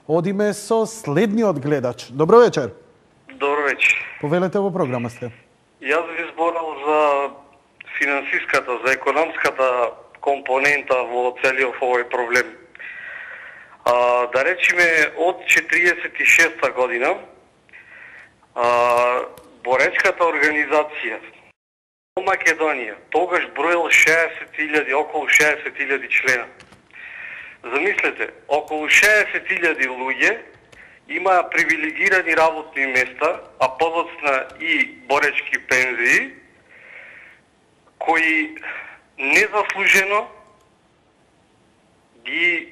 Одиме со следниот гледач. Добро вечер. Добро вечер. Повелете во програма сте. Јас ви зборал за финансиската, за економската компонента во целиот овој проблем. Да речеме, од 46-та година боречката организација во Македонија тогаш броил 60.000, околу 60.000 члена. Замислете, околу 60.000 луѓе има привилегирани работни места, а подоцна и боречки пензии, кои незаслужено ги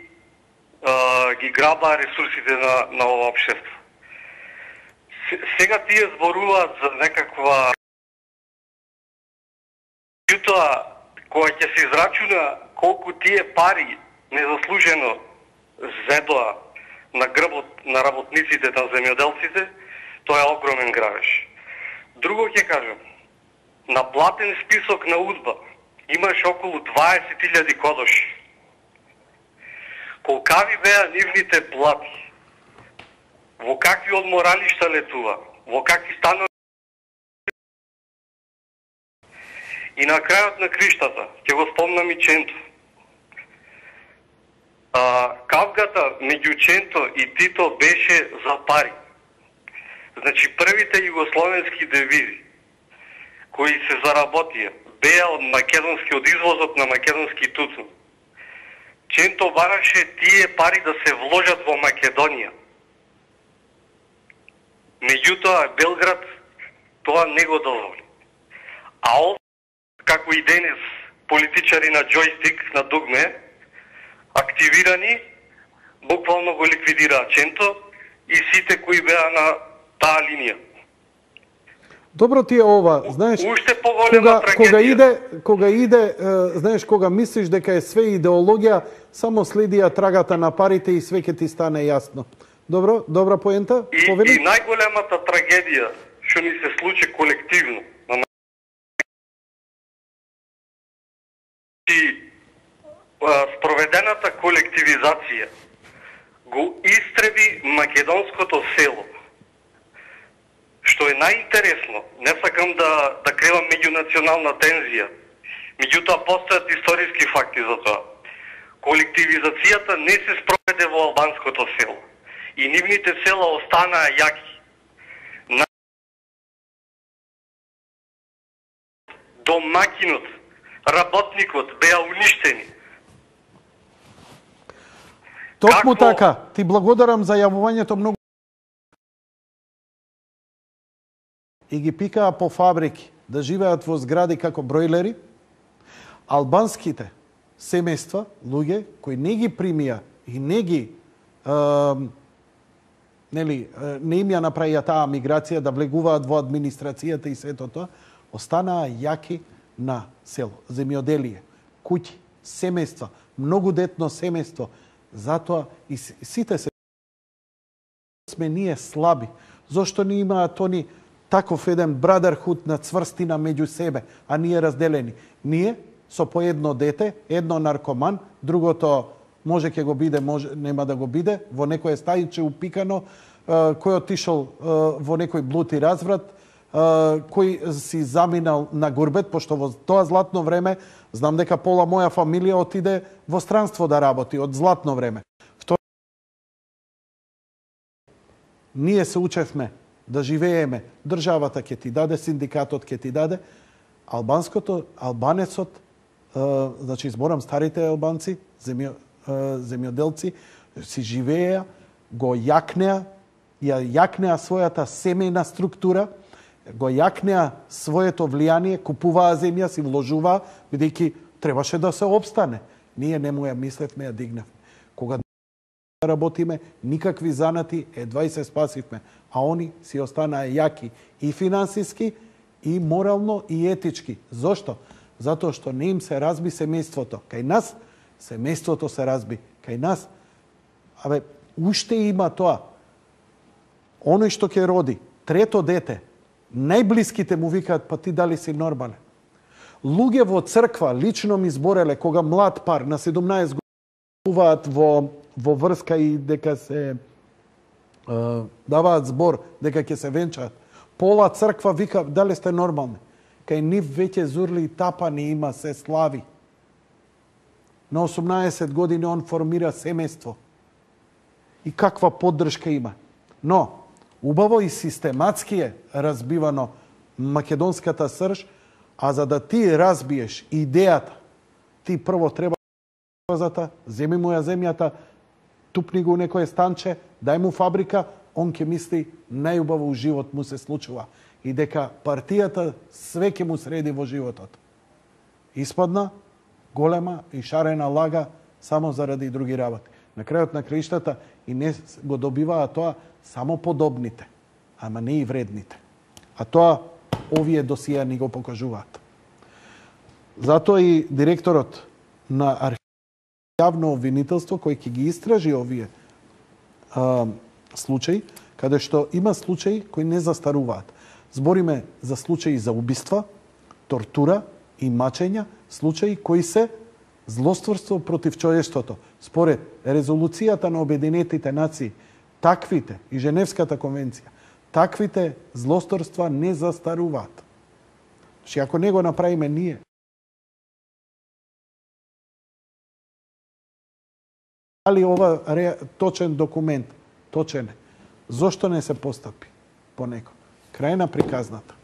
грабаа ресурсите на ова општество. Сега тие зборуваат за некаква... Јутоа, кога ќе се израчуна колку тие пари незаслужено зедоа на грбот на работниците, на земјоделците, тоа е огромен грабеж. Друго ќе кажам, на платен список на УДБА имаш околу 20.000 кодоши. Колкави беа нивните плати, во какви одморалишта летува, во какви станови. И на крајот на криштата, ќе го спомнам и Ченто. Кавгата меѓу Ченто и Тито беше за пари. Значи, првите југословенски девизи кои се заработија беа од извозот на македонски тутун. Ченто бараше тие пари да се вложат во Македонија. Меѓутоа, Белград тоа не го дозволи. А како и денес, политичари на джойстик, на дугме, активирани, буквално го ликвидираа Ченто и сите кои беа на таа линија. Добро ти е ова, знаеш, уште поголема трагедија. Кога иде, знаеш, кога мислиш дека е све идеологија, само следи ја трагата на парите и све ќе ти стане јасно. Добро, добра поента. И најголемата трагедија што ни се случи колективно, спроведената колективизација го истреби македонското село. Што е најинтересно, не сакам да кревам меѓунационална тензија, меѓутоа постојат историски факти за тоа. Колективизацијата не се спроведе во албанското село и нивните села останаа јаки. Домакинот, работникот беа уништени. Токму така, ти благодарам за јавувањето многу. И ги пикаа по фабрики да живеат во згради како бројлери. Албанските семејства, луѓе кои не ги примија и не ги не им ја направија таа миграција да влегуваат во администрацијата и сето тоа, останаа јаки на село, земјоделие, куќи, семејства, многудетно семејство. Затоа и сите сме ние слаби. Зошто не имаат они таков еден брадерхуд на цврстина меѓу себе, а ние разделени? Ние со по едно дете, едно наркоман, другото може ќе го биде, може нема да го биде, во некое стајче упикано, кој отишол во некој блуд и разврат, кој си заминал на гурбет, пошто во тоа златно време, знам дека пола моја фамилија отиде во странство да работи, од златно време. Ние се учевме да живееме, државата ќе ти даде, синдикатот ќе ти даде, албанецот, значи зборам старите албанци, земјоделци, си живееа, го јакнеа, јакнеа својата семејна структура, го јакнеа своето влијание, купуваа земја, си вложуваа, бидејќи требаше да се обстане. Ние не му ја мислевме, ја дигнавме. Кога работиме, никакви занати, едва и се спасивме, а они си останаа јаки и финансиски, и морално, и етички. Зошто? Затоа што не им се разби семејството. Кај нас, семејството се разби. Кај нас, уште има тоа. Оној што ќе роди, трето дете, најблиските му викаат, па ти дали си нормален. Луѓе во црква лично ми збореле кога млад пар на 17 години во врска и дека се даваат збор дека ќе се венчаат. Пола црква вика, дали сте нормални? Кај нив веќе зурли и тапани има, се слави. На 18 години он формира семејство. И каква поддршка има. Но, убаво и систематски е разбивано македонската срж, а за да ти разбиеш идејата, ти прво треба земи му ја земјата, тупни го некое станче, дај му фабрика, он ќе мисли најубаво у живот му се случува. И дека партијата све ќе му среди во животот. Испадна голема и шарена лага само заради други работи. На крајот на краиштата и не го добиваа тоа само подобните, ама не и вредните. А тоа овие досија ни го покажуваат. Затоа и директорот на јавно обвинителство кој ќе ги истражи овие случаи, каде што има случаи кои не застаруваат. Збориме за случаи за убиства, тортура и мачења, случаи кои се злосторство против човештвото. Според резолуцијата на Обединетите нации, таквите и Женевската конвенција, таквите злосторства не застаруваат. Значи, ако не го направиме ние, дали ова точен документ, точен е, зошто не се постапи по него? Крај на приказната.